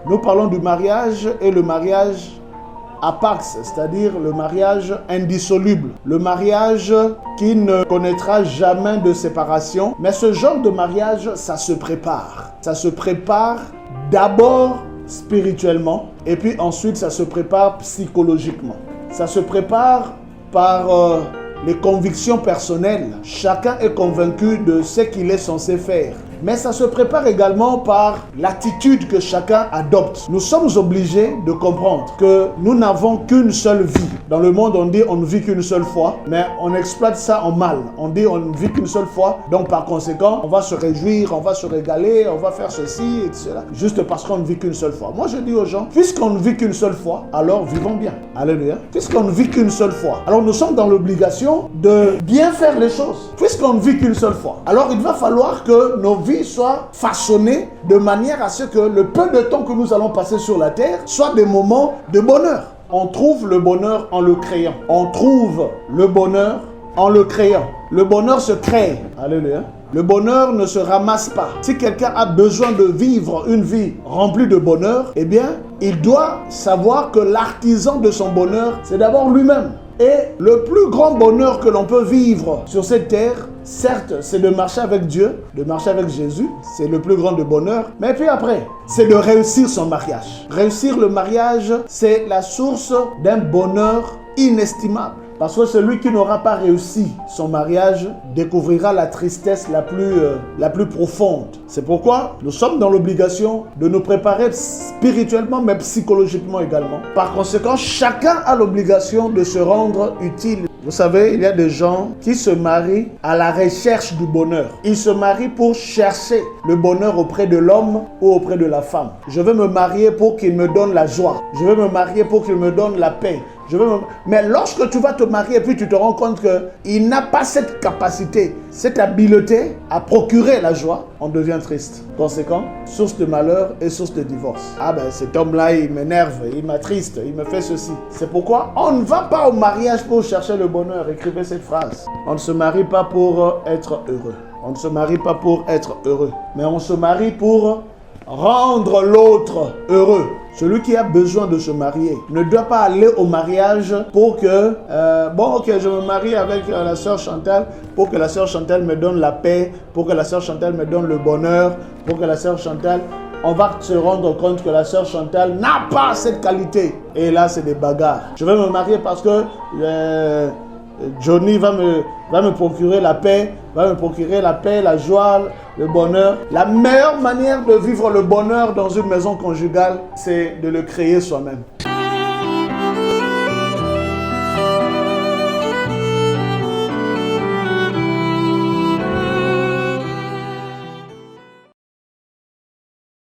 Nous parlons du mariage et le mariage apax, c'est-à-dire le mariage indissoluble, le mariage qui ne connaîtra jamais de séparation. Mais ce genre de mariage, ça se prépare. Ça se prépare d'abord spirituellement et puis ensuite ça se prépare psychologiquement. Ça se prépare par les convictions personnelles. Chacun est convaincu de ce qu'il est censé faire. Mais ça se prépare également par l'attitude que chacun adopte. Nous sommes obligés de comprendre que nous n'avons qu'une seule vie. Dans le monde, on dit on ne vit qu'une seule fois, mais on exploite ça en mal. On dit on ne vit qu'une seule fois, donc par conséquent, on va se réjouir, on va se régaler, on va faire ceci et cela, juste parce qu'on ne vit qu'une seule fois. Moi, je dis aux gens, puisqu'on ne vit qu'une seule fois, alors vivons bien. Alléluia. Puisqu'on ne vit qu'une seule fois, alors nous sommes dans l'obligation de bien faire les choses. Puisqu'on ne vit qu'une seule fois, alors il va falloir que nos vies soient façonnées de manière à ce que le peu de temps que nous allons passer sur la terre soit des moments de bonheur. On trouve le bonheur en le créant. On trouve le bonheur en le créant. Le bonheur se crée. Alléluia. Le bonheur ne se ramasse pas. Si quelqu'un a besoin de vivre une vie remplie de bonheur, eh bien, il doit savoir que l'artisan de son bonheur, c'est d'abord lui-même. Et le plus grand bonheur que l'on peut vivre sur cette terre, certes, c'est de marcher avec Dieu, de marcher avec Jésus, c'est le plus grand de bonheur. Mais puis après, c'est de réussir son mariage. Réussir le mariage, c'est la source d'un bonheur inestimable. Parce que celui qui n'aura pas réussi son mariage découvrira la tristesse la plus profonde. C'est pourquoi nous sommes dans l'obligation de nous préparer spirituellement, mais psychologiquement également. Par conséquent, chacun a l'obligation de se rendre utile. Vous savez, il y a des gens qui se marient à la recherche du bonheur. Ils se marient pour chercher le bonheur auprès de l'homme ou auprès de la femme. Je veux me marier pour qu'il me donne la joie. Je veux me marier pour qu'il me donne la paix. Mais lorsque tu vas te marier et puis tu te rends compte qu'il n'a pas cette capacité, cette habileté à procurer la joie, on devient triste. Conséquent, source de malheur et source de divorce. Ah ben cet homme-là, il m'énerve, il m'attriste, il me fait ceci. C'est pourquoi on ne va pas au mariage pour chercher le bonheur. Écrivez cette phrase. On ne se marie pas pour être heureux. On ne se marie pas pour être heureux. Mais on se marie pour rendre l'autre heureux. Celui qui a besoin de se marier ne doit pas aller au mariage pour que, je me marie avec la sœur Chantal, pour que la sœur Chantal me donne la paix, pour que la sœur Chantal me donne le bonheur, pour que la sœur Chantal... On va se rendre compte que la sœur Chantal n'a pas cette qualité. Et là, c'est des bagarres. Je vais me marier parce que Johnny va me procurer la paix, la joie, le bonheur. La meilleure manière de vivre le bonheur dans une maison conjugale, c'est de le créer soi-même.